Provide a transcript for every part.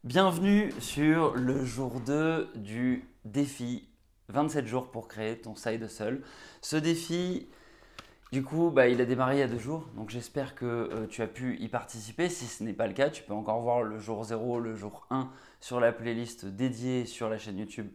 Bienvenue sur le jour 2 du défi 27 jours pour créer ton side hustle. Ce défi, du coup, il a démarré il y a 2 jours, donc j'espère que tu as pu y participer. Si ce n'est pas le cas, tu peux encore voir le jour 0, le jour 1 sur la playlist dédiée sur la chaîne YouTube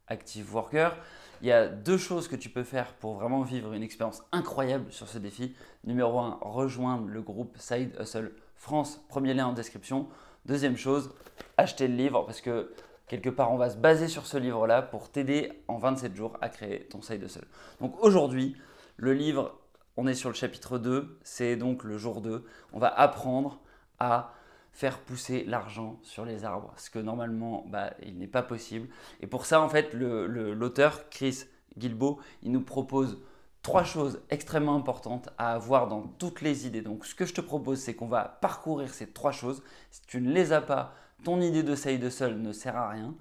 Active Worker. Il y a 2 choses que tu peux faire pour vraiment vivre une expérience incroyable sur ce défi. Numéro 1, rejoindre le groupe Side Hustle France, premier lien en description. Deuxième chose, acheter le livre parce que quelque part on va se baser sur ce livre-là pour t'aider en 27 jours à créer ton side hustle. Donc aujourd'hui, le livre, on est sur le chapitre 2, c'est donc le jour 2. On va apprendre à faire pousser l'argent sur les arbres, ce que normalement il n'est pas possible. Et pour ça, en fait, l'auteur Chris Guillebeau, il nous propose 3 choses extrêmement importantes à avoir dans toutes les idées. Donc ce que je te propose, c'est qu'on va parcourir ces 3 choses. Si tu ne les as pas, ton idée de side hustle ne sert à rien.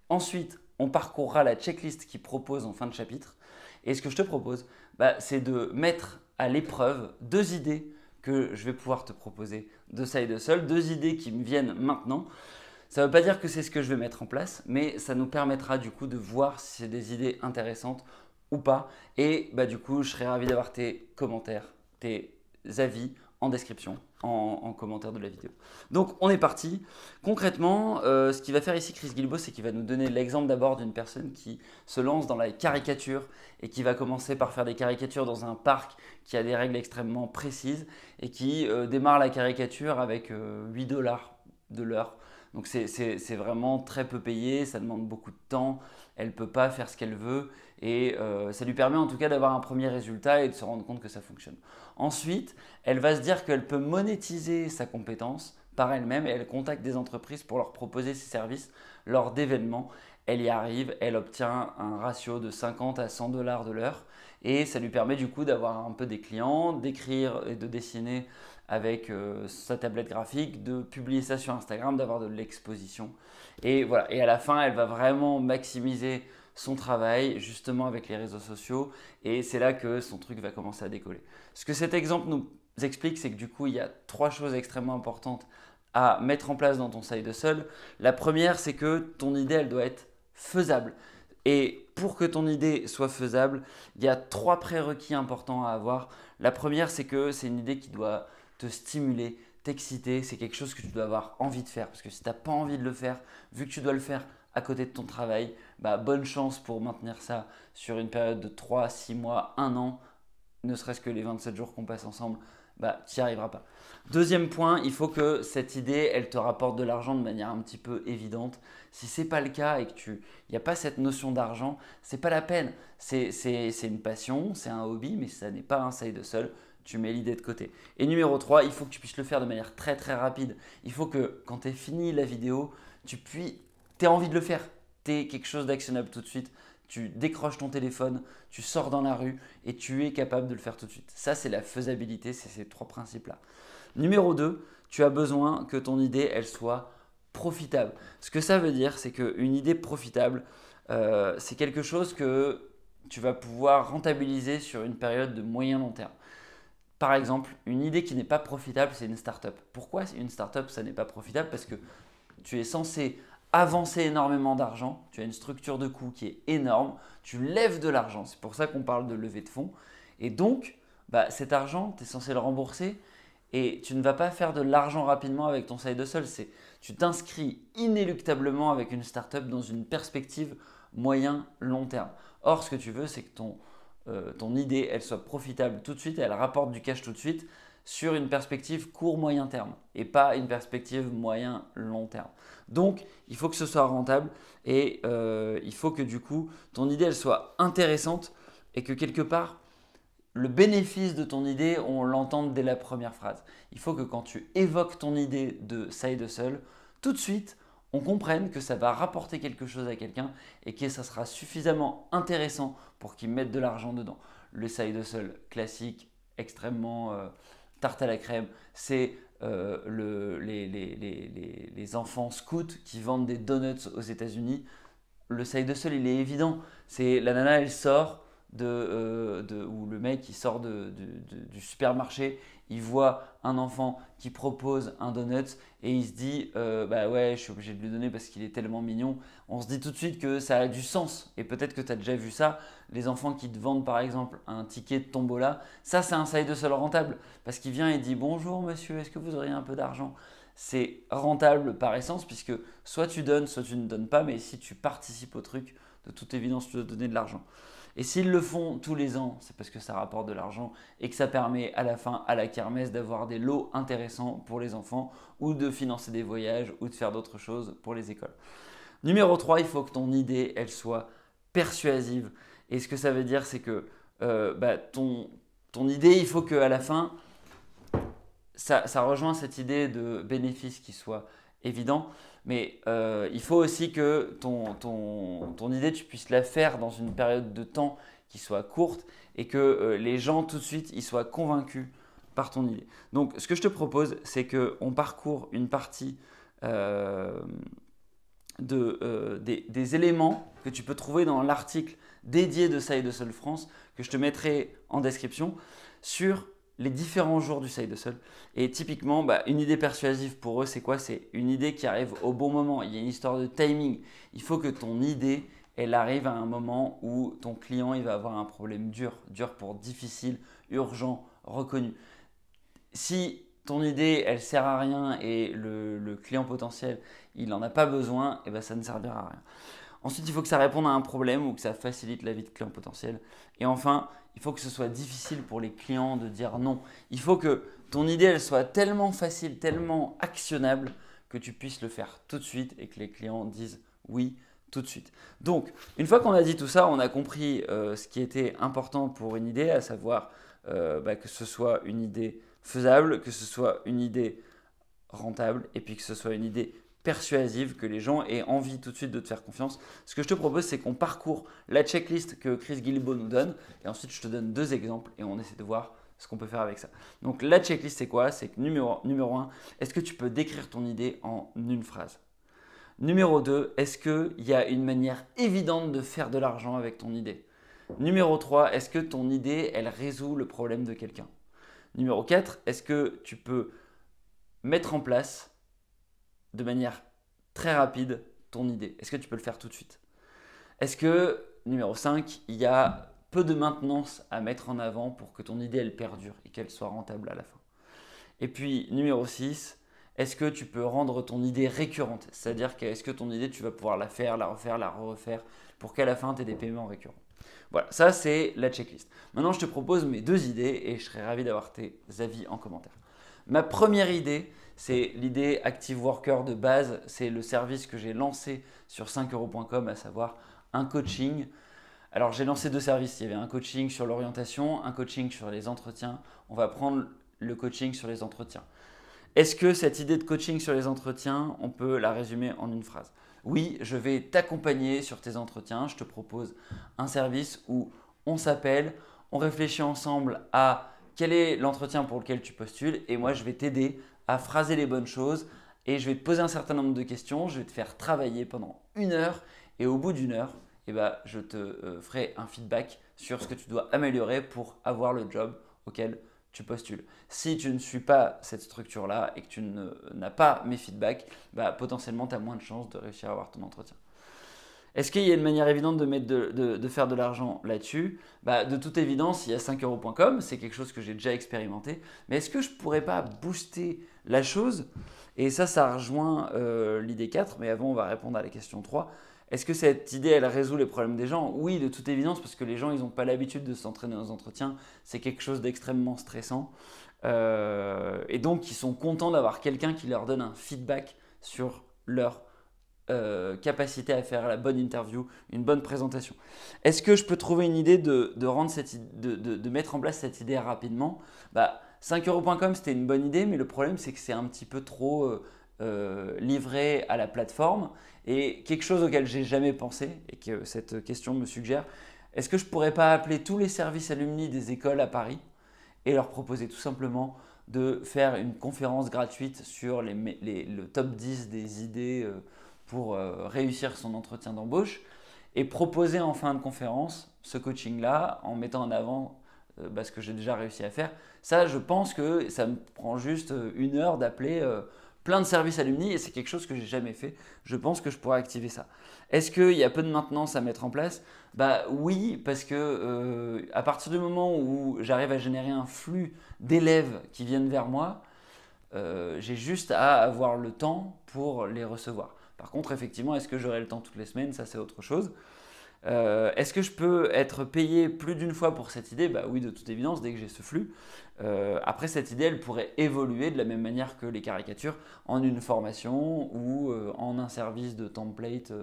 Ensuite, on parcourra la checklist qu'il propose en fin de chapitre. Et ce que je te propose, c'est de mettre à l'épreuve 2 idées que je vais pouvoir te proposer de side hustle, 2 idées qui me viennent maintenant. Ça ne veut pas dire que c'est ce que je vais mettre en place, mais ça nous permettra du coup de voir si c'est des idées intéressantes ou pas. Et du coup, je serais ravi d'avoir tes commentaires, tes avis en description, en commentaire de la vidéo. Donc on est parti. Concrètement, ce qu'il va faire ici Chris Guillebeau, c'est qu'il va nous donner l'exemple d'abord d'une personne qui se lance dans la caricature et qui va commencer par faire des caricatures dans un parc qui a des règles extrêmement précises et qui démarre la caricature avec 8 dollars de l'heure. Donc c'est vraiment très peu payé, ça demande beaucoup de temps, elle ne peut pas faire ce qu'elle veut et ça lui permet en tout cas d'avoir un premier résultat et de se rendre compte que ça fonctionne. Ensuite, elle va se dire qu'elle peut monétiser sa compétence par elle-même et elle contacte des entreprises pour leur proposer ses services lors d'événements. Elle y arrive, elle obtient un ratio de 50 à 100 dollars de l'heure et ça lui permet du coup d'avoir un peu des clients, d'écrire et de dessiner avec sa tablette graphique, de publier ça sur Instagram, d'avoir de l'exposition. Et voilà, et à la fin, elle va vraiment maximiser son travail justement avec les réseaux sociaux et c'est là que son truc va commencer à décoller. Ce que cet exemple nous explique, c'est que du coup, il y a 3 choses extrêmement importantes à mettre en place dans ton side hustle. La première, c'est que ton idée, elle doit être faisable. Et pour que ton idée soit faisable, il y a 3 prérequis importants à avoir. La première, c'est que c'est une idée qui doit te stimuler, t'exciter. C'est quelque chose que tu dois avoir envie de faire. Parce que si tu n'as pas envie de le faire, vu que tu dois le faire à côté de ton travail, bonne chance pour maintenir ça sur une période de 3, 6 mois, 1 an, ne serait-ce que les 27 jours qu'on passe ensemble, tu n'y arriveras pas. Deuxième point, il faut que cette idée, elle te rapporte de l'argent de manière un petit peu évidente. Si ce n'est pas le cas et que il n'y a pas cette notion d'argent, c'est pas la peine. C'est une passion, c'est un hobby, mais ça n'est pas un side hustle. Tu mets l'idée de côté. Et numéro 3, il faut que tu puisses le faire de manière très très rapide. Il faut que quand tu aies fini la vidéo, tu aies envie de le faire. Tu aies quelque chose d'actionnable tout de suite. Tu décroches ton téléphone, tu sors dans la rue et tu es capable de le faire tout de suite. Ça, c'est la faisabilité, c'est ces 3 principes-là. Numéro 2, tu as besoin que ton idée, elle soit profitable. Ce que ça veut dire, c'est qu'une idée profitable, c'est quelque chose que tu vas pouvoir rentabiliser sur une période de moyen long terme. Par exemple, une idée qui n'est pas profitable, c'est une startup. Pourquoi une startup, ça n'est pas profitable? Parce que tu es censé avancer énormément d'argent, tu as une structure de coût qui est énorme, tu lèves de l'argent, c'est pour ça qu'on parle de levée de fonds. Et donc, cet argent, tu es censé le rembourser et tu ne vas pas faire de l'argent rapidement avec ton side hustle. Tu t'inscris inéluctablement avec une startup dans une perspective moyen-long terme. Or, ce que tu veux, c'est que ton idée, elle soit profitable tout de suite, elle rapporte du cash tout de suite sur une perspective court-moyen terme et pas une perspective moyen-long terme. Donc, il faut que ce soit rentable et il faut que du coup, ton idée, elle soit intéressante et que quelque part, le bénéfice de ton idée, on l'entende dès la première phrase. Il faut que quand tu évoques ton idée de side hustle, tout de suite, on comprenne que ça va rapporter quelque chose à quelqu'un et que ça sera suffisamment intéressant pour qu'il mette de l'argent dedans. Le side hustle classique, extrêmement tarte à la crème, c'est les enfants scouts qui vendent des donuts aux États-Unis. Le side hustle, il est évident. C'est la nana, elle sort où le mec il sort du supermarché, il voit un enfant qui propose un donut et il se dit bah ouais, je suis obligé de lui donner parce qu'il est tellement mignon. On se dit tout de suite que ça a du sens et peut-être que tu as déjà vu ça. Les enfants qui te vendent par exemple un ticket de tombola, ça c'est un side hustle rentable parce qu'il vient et dit bonjour monsieur, est-ce que vous auriez un peu d'argent? C'est rentable par essence puisque soit tu donnes, soit tu ne donnes pas, mais si tu participes au truc, de toute évidence, tu dois donner de l'argent. Et s'ils le font tous les ans, c'est parce que ça rapporte de l'argent et que ça permet à la fin, à la kermesse, d'avoir des lots intéressants pour les enfants ou de financer des voyages ou de faire d'autres choses pour les écoles. Numéro 3, il faut que ton idée, elle soit persuasive. Et ce que ça veut dire, c'est que ton idée, il faut qu'à la fin, ça rejoint cette idée de bénéfice qui soit évident, mais il faut aussi que ton idée, tu puisses la faire dans une période de temps qui soit courte et que les gens tout de suite ils soient convaincus par ton idée. Donc ce que je te propose, c'est qu'on parcourt une partie des éléments que tu peux trouver dans l'article dédié de Side Hustle France, que je te mettrai en description, sur les différents jours du Side Hustle. Et typiquement, une idée persuasive pour eux, c'est quoi? C'est une idée qui arrive au bon moment. Il y a une histoire de timing. Il faut que ton idée, elle arrive à un moment où ton client il va avoir un problème dur pour difficile, urgent, reconnu. Si ton idée, elle sert à rien et le client potentiel, il n'en a pas besoin, et ben ça ne servira à rien. Ensuite, il faut que ça réponde à un problème ou que ça facilite la vie de client potentiel. Et enfin, il faut que ce soit difficile pour les clients de dire non. Il faut que ton idée, elle soit tellement facile, tellement actionnable que tu puisses le faire tout de suite et que les clients disent oui tout de suite. Donc, une fois qu'on a dit tout ça, on a compris ce qui était important pour une idée, à savoir que ce soit une idée faisable, que ce soit une idée rentable et puis que ce soit une idée persuasive, que les gens aient envie tout de suite de te faire confiance. Ce que je te propose, c'est qu'on parcourt la checklist que Chris Guillebeau nous donne et ensuite je te donne 2 exemples et on essaie de voir ce qu'on peut faire avec ça. Donc la checklist, c'est quoi? C'est que numéro 1, est-ce que tu peux décrire ton idée en une phrase? Numéro 2, est-ce qu'il y a une manière évidente de faire de l'argent avec ton idée? Numéro 3, est-ce que ton idée, elle résout le problème de quelqu'un? Numéro 4, est-ce que tu peux mettre en place de manière très rapide ton idée? Est-ce que tu peux le faire tout de suite? Est-ce que, numéro 5, il y a peu de maintenance à mettre en avant pour que ton idée elle perdure et qu'elle soit rentable à la fin? Et puis, numéro 6, est-ce que tu peux rendre ton idée récurrente? C'est-à-dire est-ce que ton idée, tu vas pouvoir la faire, la refaire, la refaire pour qu'à la fin, tu aies des paiements récurrents? Voilà, ça c'est la checklist. Maintenant, je te propose mes 2 idées et je serais ravi d'avoir tes avis en commentaire. Ma première idée, c'est l'idée Active Worker de base. C'est le service que j'ai lancé sur 5euros.com, à savoir un coaching. Alors, j'ai lancé 2 services. Il y avait un coaching sur l'orientation, un coaching sur les entretiens. On va prendre le coaching sur les entretiens. Est-ce que cette idée de coaching sur les entretiens, on peut la résumer en une phrase? Oui, je vais t'accompagner sur tes entretiens. Je te propose un service où on s'appelle, on réfléchit ensemble à quel est l'entretien pour lequel tu postules et moi je vais t'aider à phraser les bonnes choses et je vais te poser un certain nombre de questions. Je vais te faire travailler pendant 1 heure et au bout d'1 heure, je te ferai un feedback sur ce que tu dois améliorer pour avoir le job auquel tu postules. Si tu ne suis pas cette structure-là et que tu n'as pas mes feedbacks, potentiellement tu as moins de chances de réussir à avoir ton entretien. Est-ce qu'il y a une manière évidente de faire de l'argent là-dessus? De toute évidence, il y a 5euros.com, c'est quelque chose que j'ai déjà expérimenté. Mais est-ce que je ne pourrais pas booster la chose? Et ça rejoint l'idée 4, mais avant on va répondre à la question 3. Est-ce que cette idée, elle résout les problèmes des gens? Oui, de toute évidence, parce que les gens, ils n'ont pas l'habitude de s'entraîner aux entretiens. C'est quelque chose d'extrêmement stressant. Et donc, ils sont contents d'avoir quelqu'un qui leur donne un feedback sur leur capacité à faire la bonne interview, une bonne présentation. Est-ce que je peux trouver une idée de mettre en place cette idée rapidement? 5euros.com, c'était une bonne idée, mais le problème, c'est que c'est un petit peu trop livré à la plateforme. Et quelque chose auquel j'ai jamais pensé et que cette question me suggère, est-ce que je pourrais pas appeler tous les services alumni des écoles à Paris et leur proposer tout simplement de faire une conférence gratuite sur le top 10 des idées pour réussir son entretien d'embauche et proposer en fin de conférence ce coaching-là en mettant en avant ce que j'ai déjà réussi à faire. Ça, je pense que ça me prend juste 1 heure d'appeler plein de services alumni et c'est quelque chose que j'ai jamais fait. Je pense que je pourrais activer ça. Est-ce qu'il y a peu de maintenance à mettre en place? Bah oui, parce que à partir du moment où j'arrive à générer un flux d'élèves qui viennent vers moi, j'ai juste à avoir le temps pour les recevoir. Par contre, effectivement, est-ce que j'aurai le temps toutes les semaines? Ça, c'est autre chose. Est-ce que je peux être payé plus d'une fois pour cette idée? Bah oui, de toute évidence, dès que j'ai ce flux. Après, cette idée, elle pourrait évoluer de la même manière que les caricatures en une formation ou en un service de template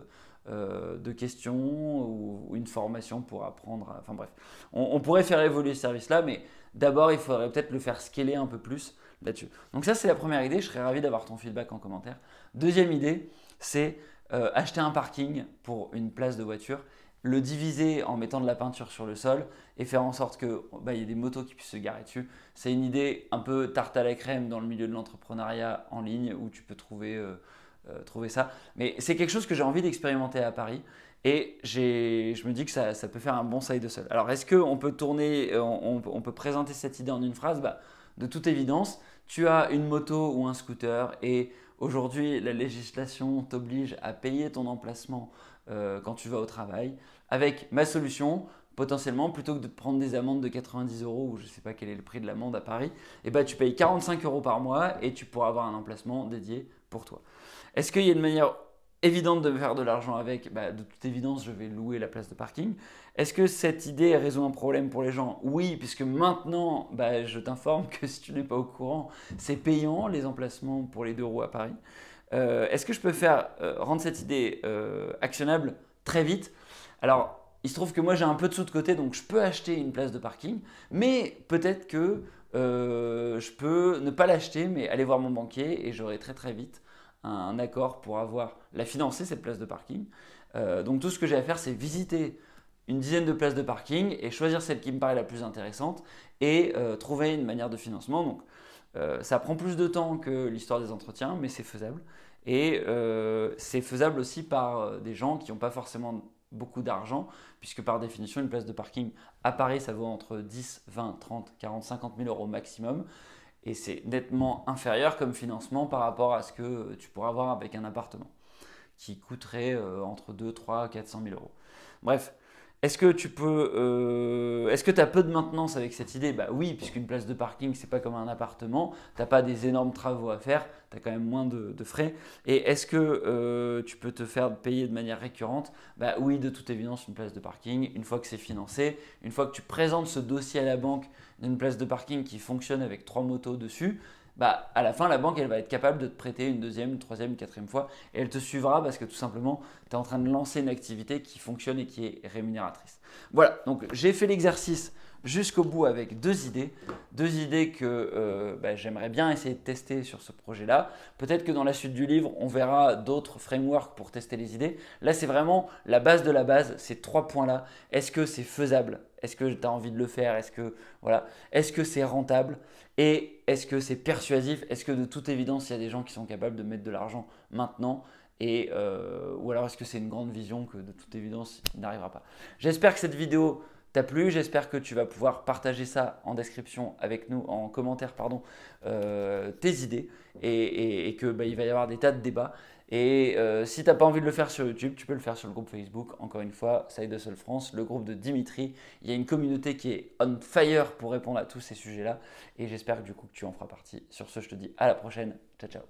de questions ou une formation pour apprendre. Enfin bref, on pourrait faire évoluer ce service-là, mais d'abord, il faudrait peut-être le faire scaler un peu plus là-dessus. Donc ça, c'est la première idée. Je serais ravi d'avoir ton feedback en commentaire. Deuxième idée, c'est acheter un parking pour une place de voiture, le diviser en mettant de la peinture sur le sol et faire en sorte qu'il y ait des motos qui puissent se garer dessus. C'est une idée un peu tarte à la crème dans le milieu de l'entrepreneuriat en ligne où tu peux trouver ça. Mais c'est quelque chose que j'ai envie d'expérimenter à Paris et je me dis que ça peut faire un bon side hustle. Alors est-ce qu'on peut tourner, on peut présenter cette idée en une phrase? De toute évidence, tu as une moto ou un scooter et aujourd'hui la législation t'oblige à payer ton emplacement quand tu vas au travail. Avec ma solution, potentiellement, plutôt que de te prendre des amendes de 90 euros ou je ne sais pas quel est le prix de l'amende à Paris, tu payes 45 euros par mois et tu pourras avoir un emplacement dédié pour toi. Est-ce qu'il y a une manière évidente de faire de l'argent avec? De toute évidence, je vais louer la place de parking. Est-ce que cette idée résout un problème pour les gens? Oui, puisque maintenant, je t'informe que si tu n'es pas au courant, c'est payant les emplacements pour les 2 roues à Paris. Est-ce que je peux rendre cette idée actionnable très vite? Alors, il se trouve que moi j'ai un peu de sous de côté, donc je peux acheter une place de parking, mais peut-être que je peux ne pas l'acheter, mais aller voir mon banquier et j'aurai très très vite un accord pour la financer, cette place de parking. Donc tout ce que j'ai à faire, c'est visiter une dizaine de places de parking et choisir celle qui me paraît la plus intéressante et trouver une manière de financement. Donc ça prend plus de temps que l'histoire des entretiens, mais c'est faisable. Et c'est faisable aussi par des gens qui n'ont pas forcément beaucoup d'argent, puisque par définition, une place de parking à Paris, ça vaut entre 10, 20, 30, 40, 50 000 euros maximum. Et c'est nettement inférieur comme financement par rapport à ce que tu pourras avoir avec un appartement, qui coûterait entre 2, 3, 400 000 euros. Bref. Est-ce que tu as peu de maintenance avec cette idée? Oui, puisqu'une place de parking, c'est pas comme un appartement. Tu n'as pas des énormes travaux à faire. Tu as quand même moins de frais. Et est-ce que tu peux te faire payer de manière récurrente? Oui, de toute évidence, une place de parking. Une fois que c'est financé, une fois que tu présentes ce dossier à la banque d'une place de parking qui fonctionne avec 3 motos dessus, à la fin, la banque, elle va être capable de te prêter une deuxième, une troisième, une quatrième fois et elle te suivra parce que tout simplement, tu es en train de lancer une activité qui fonctionne et qui est rémunératrice. Voilà, donc j'ai fait l'exercice jusqu'au bout avec 2 idées que j'aimerais bien essayer de tester sur ce projet-là. Peut-être que dans la suite du livre, on verra d'autres frameworks pour tester les idées. Là, c'est vraiment la base de la base, ces 3 points-là. Est-ce que c'est faisable? Est-ce que tu as envie de le faire? Est-ce que c'est rentable? Et est-ce que c'est persuasif? Est-ce que de toute évidence, il y a des gens qui sont capables de mettre de l'argent maintenant? Ou alors est-ce que c'est une grande vision que de toute évidence, il n'arrivera pas? J'espère que cette vidéo t'a plu. J'espère que tu vas pouvoir partager ça en description avec nous, en commentaire, tes idées et que il va y avoir des tas de débats. Et si tu n'as pas envie de le faire sur YouTube, tu peux le faire sur le groupe Facebook. Encore une fois, Side Hustle France, le groupe de Dimitri. Il y a une communauté qui est on fire pour répondre à tous ces sujets-là. Et j'espère que du coup que tu en feras partie. Sur ce, je te dis à la prochaine. Ciao, ciao.